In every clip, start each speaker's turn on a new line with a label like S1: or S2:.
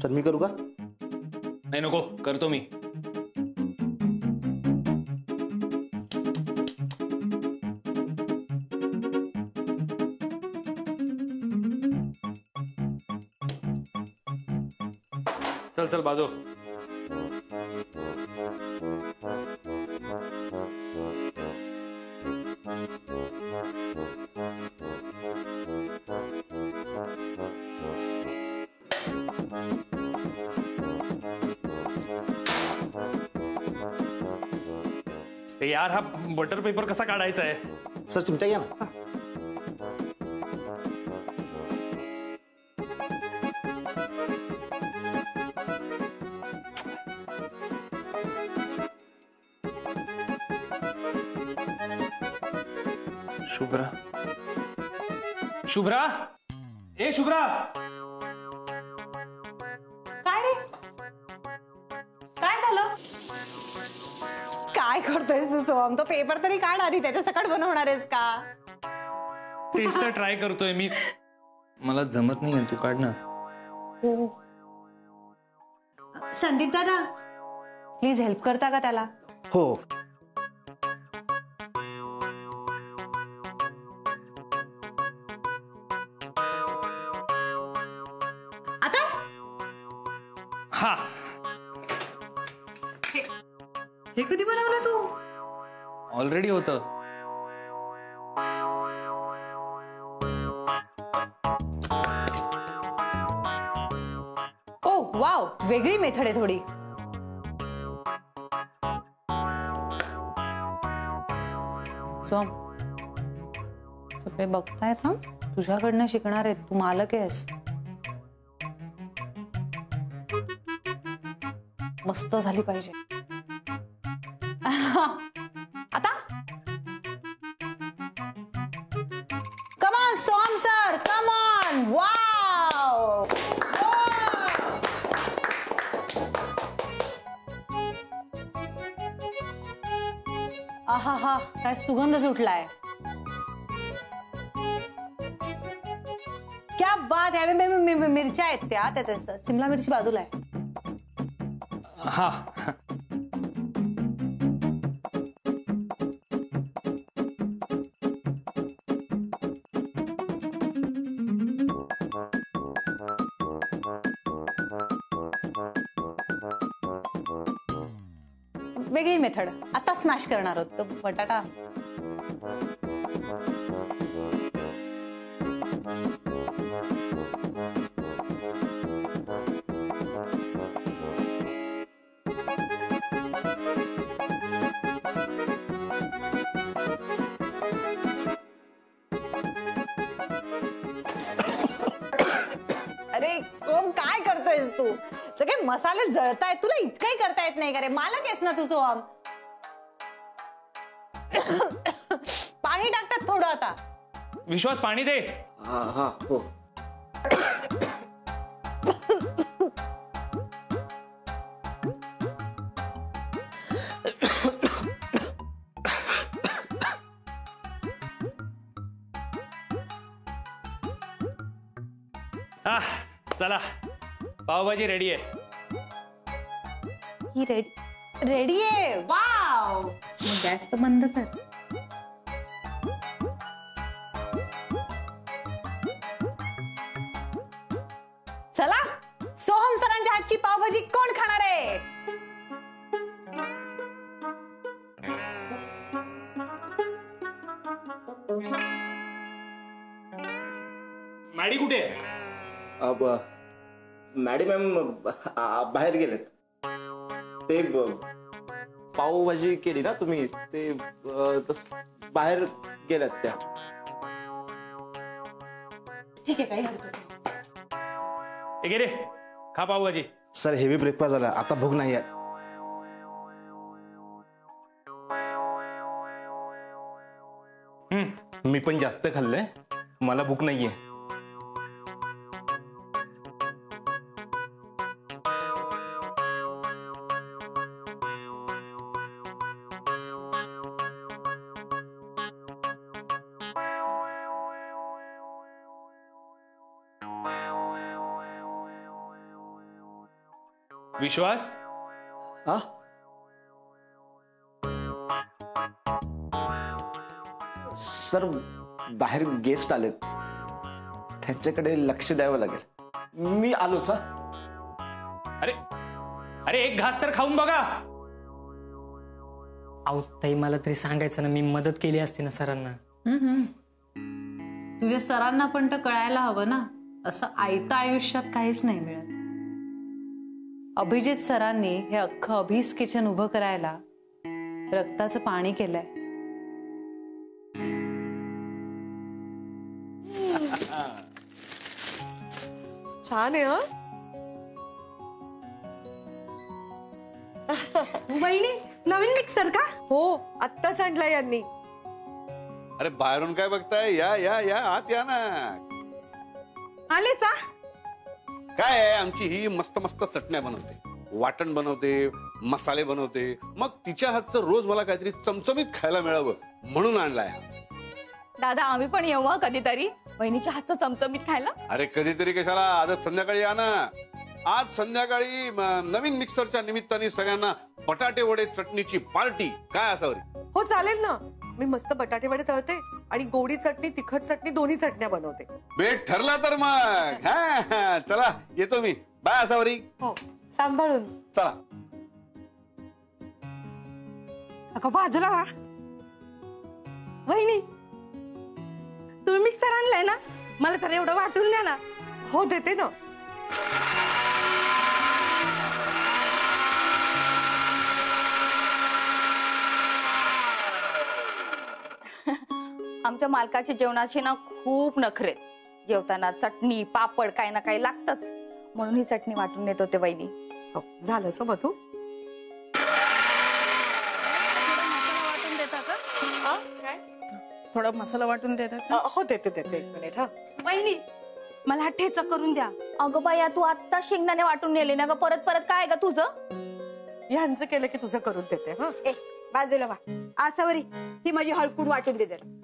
S1: Sir मी करू का?
S2: नाही नको, करतो मी. चल चल बाजू. यार हा बटर पेपर कसा काढायचा आहे?
S1: सर चिमटा घ्या ना.
S2: शुभ्रा, शुभ्रा, ए शुभ्रा.
S3: काय रे, काय झालं? काय करतोयस तू सोहम? तो पेपर तरी काढ आधी, त्याच्या सकट बनवणार आहेस का?
S2: तेच तर ट्राय करतोय मी. मला जमत नाहीये, तू काढ ना.
S3: संदीप दादा प्लीज हेल्प करता का त्याला?
S1: हो.
S3: आता
S2: हा,
S3: हे कधी बनवलं तू?
S2: ऑलरेडी होतं.
S3: ओ वाव, वेगळी मेथड आहे थोडी. सोहम सगळे बघतायत ना, तुझ्याकडनं शिकणार आहेत. तू मालक आहेस. मस्त झाली पाहिजे. आता come on Soham sir, come on. Wow, आहा हा, काय सुगंध सुटलाय. क्या बात आहे. मिरच्या आहेत त्या सिमला मिरची बाजूला आहे.
S2: हा,
S3: वेगळी मेथड. आता स्मॅश करणार आहोत तो बटाटा. अरे सोहम काय करतोयस तू? सगळे मसाले जळतायत. तुला इतकंही करता येत नाही का रे? मालक आहेस ना तू सोहम. पाणी टाकतात थोडं आता.
S2: विश्वास पाणी दे.
S1: हा हा हो.
S2: चला पावभाजी रेडी आहे.
S3: ही रेडी आहे. वाव, गॅस तर बंद कर. चला, सोहम सरांच्या हातची पावभाजी कोण खाणार आहे?
S2: मॅडी कुठे?
S1: मॅडम बाहेर गेलेत. ते पावभाजी केली ना तुम्ही, ते बाहेर गेल्यात त्या.
S3: ठीक आहे, काही हरकत नाही.
S2: रे खा पावभाजी.
S1: सर हेवी ब्रेकफास्ट झाला, आता भूक नाही आहे.
S4: मी पण जास्त खाल्लंय, मला भूक नाहीये.
S2: विश्वास
S1: हा सर बाहेर गेस्ट आलेत त्यांच्याकडे लक्ष द्यावं लागेल मी आलोच हा
S2: अरे अरे एक घास तर खाऊन बघा.
S5: अहो ताई मला तरी सांगायचं ना, मी मदत केली असती ना सरांना.
S3: तुझ्या सरांना पण तर कळायला हवं ना, असं आयतं आयुष्यात काहीच नाही मिळत. अभिजित सरांनी हे अख्खं अभिज किचन उभं करायला रक्ताचं पाणी केलंय.
S6: छान आहे हा.
S5: वहिनी नवीन मिक्सर का?
S6: हो आत्ताच आणलाय यांनी.
S7: अरे बाहेरून काय बघताय, या या या आत या ना.
S5: आलेच.
S7: काय आहे, आमची ही मस्त मस्त चटण्या बनवते, वाटण बनवते, मसाले बनवते. मग तिच्या हातचं रोज मला काहीतरी चमचमीत खायला मिळावं म्हणून आणलाय.
S8: दादा आम्ही पण येऊ हं कधीतरी वहिनीच्या हातचं चमचमीत खायला.
S7: अरे कधीतरी कशाला, आजच संध्याकाळी या ना. आज संध्याकाळी नवीन मिक्सरच्या निमित्ताने सगळ्यांना बटाटे वडे चटणीची पार्टी. काय असावरी?
S6: हो चालेल ना. मी मस्त बटाटे वडे तळते आणि गोडी चटणी तिखट चटणी दोन्ही चटण्या बनवते.
S7: बेट ठरला तर मग. हा चला येतो मी. बाय असावरी.
S6: हो सांभाळून.
S7: चला.
S5: अगं बाजूला वा. वहिनी तुम्ही मिक्सर आणलाय ना, मला तर एवढं वाटून द्या ना.
S6: हो देते ना.
S8: आमच्या मालकाची जेवणाची ना खूप नखरे. जेवताना चटणी पापड काही ना काही लागतच, म्हणून ही चटणी वाटून देत होते वहिनी.
S6: हो झालंच मधू.
S8: वाटून देता का?
S6: काय?
S5: थोडा मसाला वाटून देतात.
S6: हो देते देते. एक मिनिट हा.
S5: वहिनी मला हा ठेचा करून द्या.
S8: अगं बाया तू आत्ता शेंगदाणे वाटून नेले ना ग, परत परत काय ग तुझं?
S6: ह्यांचं केलं की तुझं करून देते. हा
S9: ए बाजूला वा. आसावरी ती माझी हळकूड वाटून दे जरा.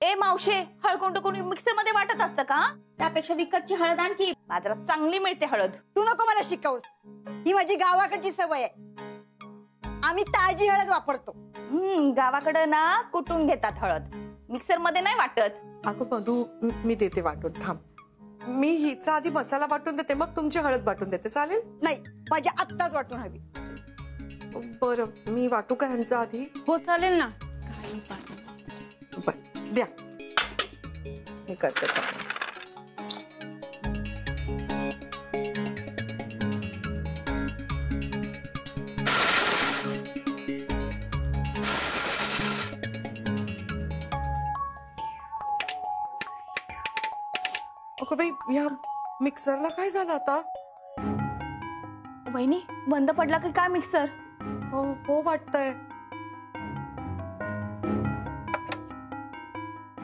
S8: ए मावशे, हळकुंड कोणी मिक्सर मध्ये वाटत असतं का? त्यापेक्षा विकतची हळद आणखी बाजारात चांगली मिळते हळद.
S9: तू नको मला शिकवस, ही माझी गावाकडची सवय आहे. आम्ही ताजी हळद वापरतो.
S8: गावाकडे ना कुटून घेतात हळद, मिक्सर मध्ये नाही वाटत.
S6: अगं मधू मी देते वाटून. थांब, मी हिचा आधी मसाला वाटून देते, मग तुमची हळद वाटून देते. चालेल?
S9: नाही माझी आत्ताच वाटून हवी.
S6: बरं मी वाटू का ह्यांचा आधी?
S5: हो चालेल ना.
S6: बर द्या, मी करते. अगं बाई ह्या मिक्सरला काय झालं आता?
S8: वहिनी बंद पडला की काय मिक्सर?
S6: हो वाटतंय.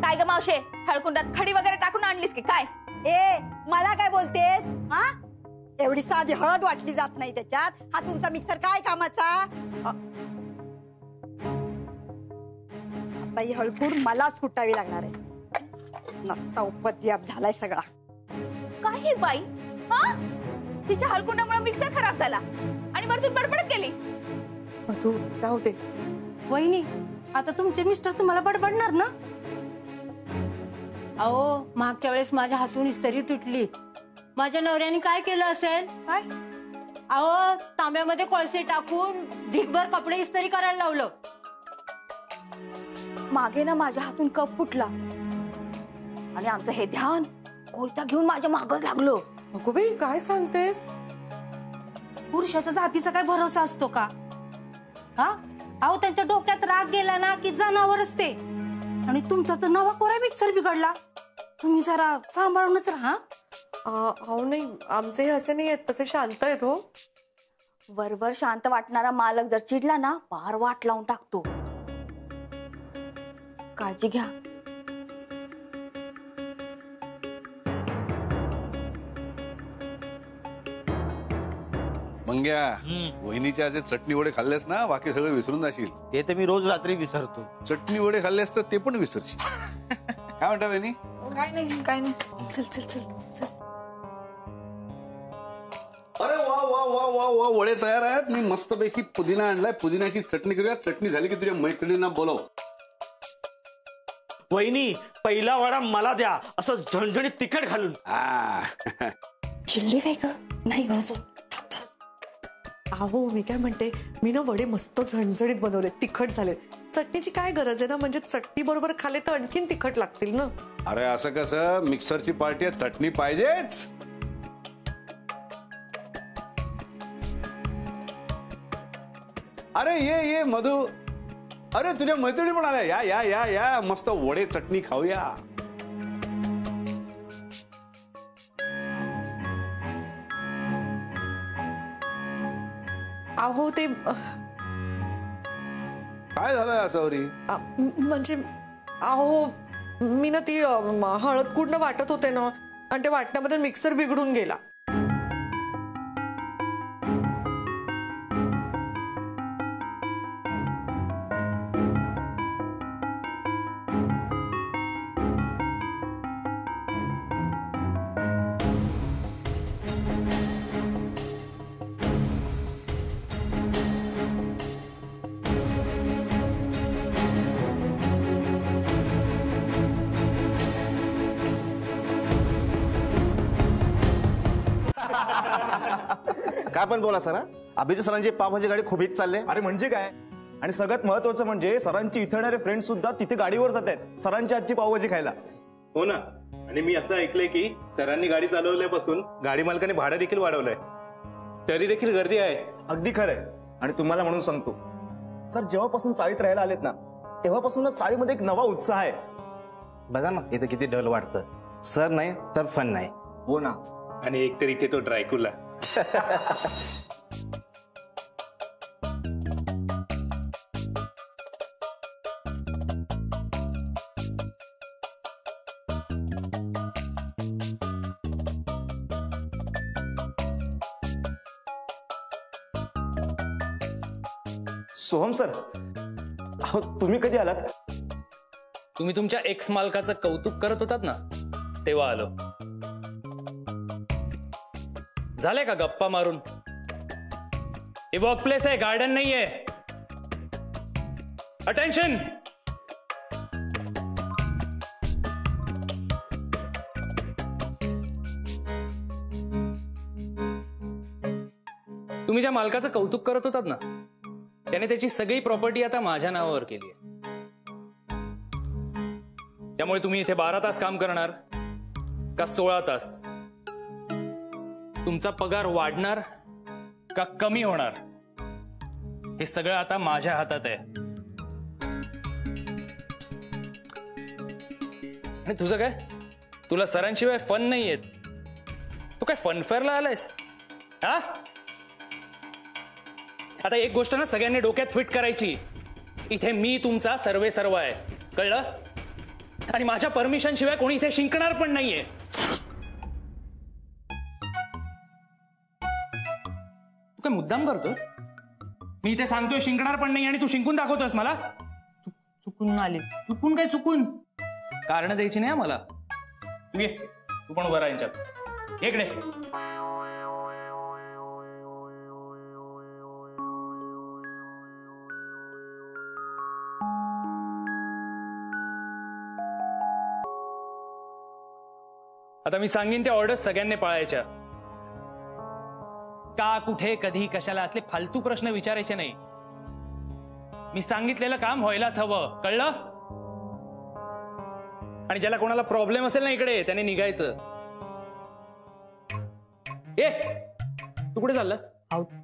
S8: काय ग मावशे, हळकुंडात खडी वगैरे टाकून आणलीस की काय?
S9: ए मला काय बोलतेस हा? एवढी साधी हळद वाटली जात नाही त्याच्यात. हा तुमचा मिक्सर काय कामाचा? आता ही हळकूड मलाच कुटावी लागणार आहे. नसता उपद्व्याप झालाय सगळा.
S8: काही बाई, हा तिच्या हळकुंडामुळे मिक्सर खराब झाला आणि वरतून बडबड केली.
S6: मधू राहू दे.
S5: वहिनी आता तुमचे मिस्टर तुम्हाला बडबडणार ना.
S10: अहो मागच्या वेळेस माझ्या हातून इस्त्री तुटली. माझ्या नवऱ्याने काय केलं असेल?
S9: काय?
S10: अहो तांब्यामध्ये कोळसे टाकून ढिगभर कपडे इस्त्री करायला लावलं.
S8: मागे ना माझ्या हातून कप फुटला आणि आमचं हे ध्यान कोयता घेऊन माझ्या मागं लागलो.
S6: अगो बाई काय सांगतेस?
S5: पुरुषाच्या जातीचा काय भरोसा असतो का? हा अहो त्यांच्या डोक्यात राग गेला ना की जनावरच ते. आणि तुमचा तर नवा कोरा मिक्सर बिघडला. तुम्ही जरा सांभाळूनच राहा.
S6: अहो नाही आमचे हे असे नाही आहेत, तसे शांत आहेत. हो
S8: वरवर शांत वाटणारा मालक जर चिडला ना पार वाट लावून टाकतो. काळजी घ्या.
S7: मंग्या, वहिनीच्या असे चटणी वडे खाल्लेस ना बाकी सगळं विसरून जाशील.
S1: ते तर मी रोज रात्री विसरतो.
S7: चटणी वडे खाल्लेस तर ते पण विसरशील. काय म्हणता वहिनी?
S3: काय नाही काय नाही. चल चल चल चल.
S1: अरे वा वा
S7: वा वा वडे तयार आहेत. मी मस्तपैकी पुदिना आणलाय. पुदिन्याची चटणी करूया. चटणी झाली की तुझ्या मैत्रिणींना बोलव.
S1: वहिनी पहिला वडा मला द्या, असं झणझणीत तिखट घालून.
S5: चिल्ली काय ग? नाही ग अजून.
S6: अहो मी काय म्हणते, मी ना वडे मस्त झणझणीत बनवले, तिखट झाले. चटणीची काय गरज आहे ना, म्हणजे चटणी बरोबर खाले तर आणखीन तिखट लागतील ना.
S7: अरे असं कसं, मिक्सरची पार्टी आहे, चटणी पाहिजेच. अरे ये ये मधु, अरे तुझ्या मैत्रिणी पण आल्या. या या या या, मस्त वडे चटणी खाऊया.
S6: अहो ते
S7: काय झालंय असवरी?
S6: म्हणजे अहो मी ना ती हळद कुंड वाटत होते ना, आणि ते वाटण्यामध्ये मिक्सर बिघडून गेला.
S11: काय पण बोला सर. अभिजित सरांची पावभाजी गाडी खूप हिट चालले.
S1: अरे म्हणजे काय, आणि सगळ्यात महत्वाचं म्हणजे सरांची इथे येणारे फ्रेंड सुद्धा तिथे गाडीवर जात आहेत सरांची आजची पावभाजी खायला.
S4: हो ना. आणि मी असं ऐकलंय की सरांनी गाडी चालवल्यापासून गाडी मालकाने भाडं देखील वाढवलंय, तरी देखील गर्दी आहे.
S1: अगदी खरंय. आणि तुम्हाला म्हणून सांगतो, सर जेव्हापासून चाळीत राहायला आलेत ना, तेव्हापासूनच चाळीमध्ये एक नवा उत्साह आहे.
S11: बघा ना इथं किती डल वाटतं. सर नाही तर फन नाही.
S1: हो ना.
S4: आणि एक तर इथे तो ड्रायकुला.
S1: सोहम सर, अहो तुम्ही कधी आलात?
S2: तुम्ही तुमच्या एक्स मालकाचं कौतुक करत होतात ना, तेव्हा आलो. झाले का गप्पा मारून? हे वर्कप्लेस आहे, गार्डन नाहीये. अटेन्शन. तुम्ही ज्या मालकाचं कौतुक करत होतात ना, त्याने त्याची सगळी प्रॉपर्टी आता माझ्या नावावर केली आहे. त्यामुळे तुम्ही इथे 12 तास काम करणार का 16 तास? तुमचा पगार वाढणार का कमी होणार, हे सगळं आता माझ्या हातात आहे. आणि तुझं काय, तुला सरांशिवाय फन नाही येत? तू काय फनफेअरला आलायस हा? आता एक गोष्ट ना सगळ्यांनी डोक्यात फिट करायची, इथे मी तुमचा सर्वे सर्व आहे, कळलं? आणि माझ्या परमिशन शिवाय कोणी इथे शिंकणार पण नाहीये. तू काय मुद्दाम करतोस? मी इथे सांगतोय शिंकणार पण नाही, आणि तू शिंकून दाखवतोस मला. चुकून आली. चुकून काय चुकून? कारण द्यायची नाही मला. तू ये, तू पण उभा राहा यांच्यात. इकडे. आता मी सांगेन त्या ऑर्डर्स सगळ्यांनी पाळायच्या. का, कुठे, कधी, कशाला असले फालतू प्रश्न विचारायचे नाही. मी सांगितलेलं काम व्हायलाच हवं, कळलं? आणि ज्याला कोणाला प्रॉब्लेम असेल ना इकडे, त्याने निघायचं. ए, तू कुठे चाललास?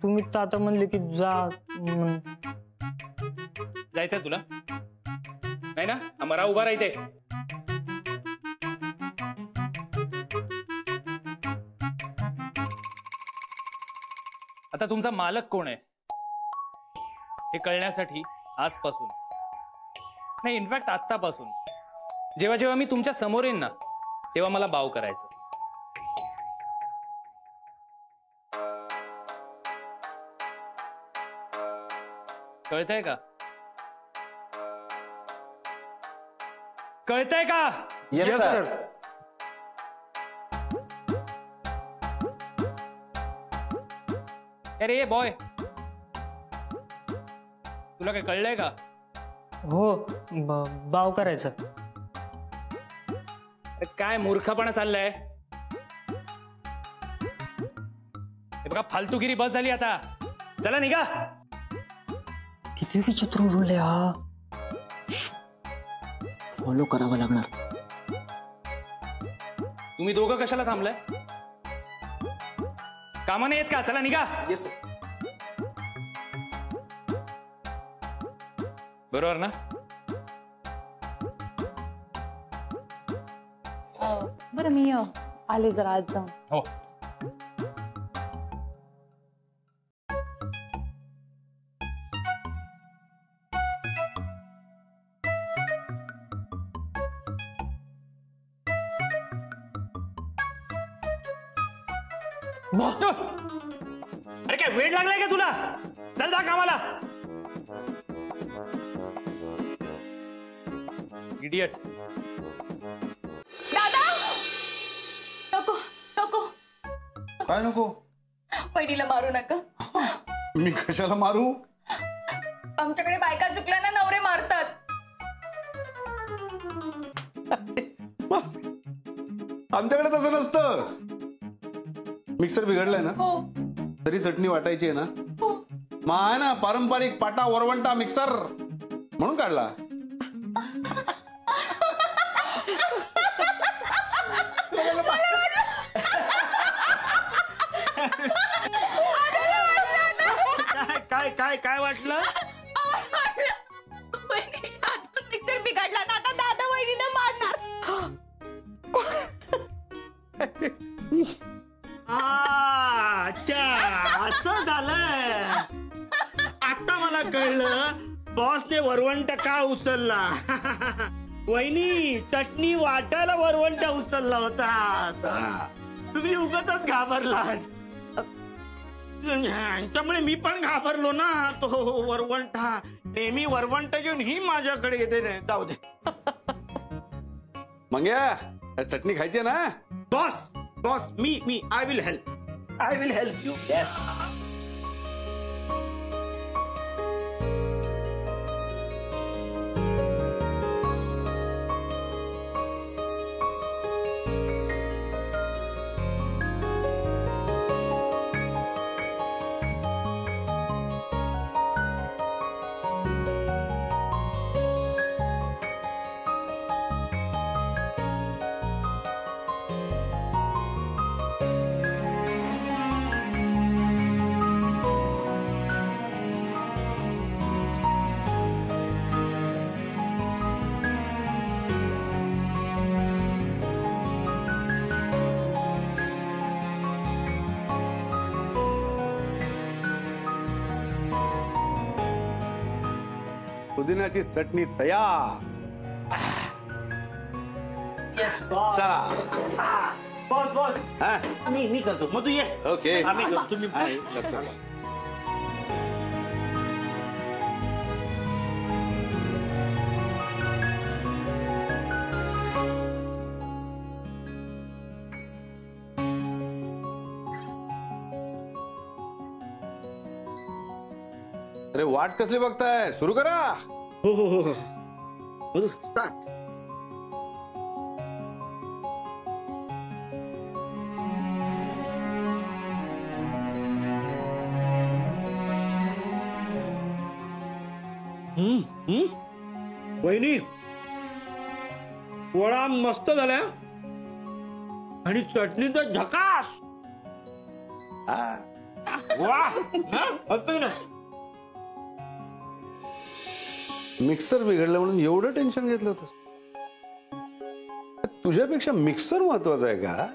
S12: तुम्ही तर आता म्हणले की जा.
S2: जायचंय तुला? नाही ना, मरा उभा राहते. आता तुमचा मालक कोण आहे हे कळण्यासाठी आजपासून नाही, इनफॅक्ट आत्तापासून जेव्हा जेव्हा मी तुमच्या समोर येईन ना, तेव्हा मला बाव करायचं. कळतंय का? कळतंय का?
S11: Yes sir.
S2: अरे बॉय, तुला काय कळलंय का?
S12: हो बाव करायचं.
S2: अरे काय मूर्खपणा चाललाय? हे बघा, फालतूगिरी बस झाली आता. चला निघा.
S12: किती विचित्र रूल आहे हा. फॉलो करावा लागणार.
S2: तुम्ही दोघं कशाला थांबलाय? कामं नाही येत का? चला निघा.
S1: येस
S2: बरोबर ना?
S3: बरं मी आले जरा आज जाऊन.
S2: हो. अरे काय वेळ लागलाय का तुला? चल जा कामाला. इडियट.
S8: दादा, नको नको,
S7: काय नको?
S8: वहिनीला मारू नका.
S7: मी कशाला मारू?
S8: आमच्याकडे बायका चुकल्या ना नवरे मारतात.
S7: आमच्याकडे तसं नसतं. मिक्सर बिघडलाय ना?
S8: हो.
S7: तरी चटणी वाटायची आहे ना?
S8: हो.
S7: मग आहे ना पारंपरिक पाटा वरवंटा मिक्सर, म्हणून काढला.
S11: काय काय काय वाटलं?
S8: वहिनीच्या हातून मिक्सर बिघडला ना, आता दादा वहिनीने मारणार.
S11: अच्छा, असं झालं. आता मला कळलं बॉसने वरवंट का उचलला. वहिनी चटणी वाटायला वरवंट उचलला होता. तुम्ही उगाचच घाबरलात. त्यामुळे मी पण घाबरलो ना. तो वरवंटा नेहमी वरवंट घेऊन ही माझ्याकडे येते. जाऊ दे.
S7: मंग्या, चटणी खायची ना?
S11: Boss boss me I will help. I will help you. Yes.
S7: पुदिन्याची चटणी तयार.
S11: Yes boss.
S7: चला.
S11: बॉस बॉस
S7: हा?
S11: मी करतो. मग तू ये.
S7: ओके.
S11: आम्ही करतो. तुम्ही
S7: हा, चला. अरे वाट कसली बघताय? सुरू करा.
S11: हो हो हो हो. स्टार्ट. वहिनी वडा मस्त झाला आणि चटणी तर झकास. वा ना.
S7: मिक्सर बिघडलं म्हणून एवढं टेन्शन घेतलं होतं? तुझ्यापेक्षा मिक्सर महत्वाचा आहे का?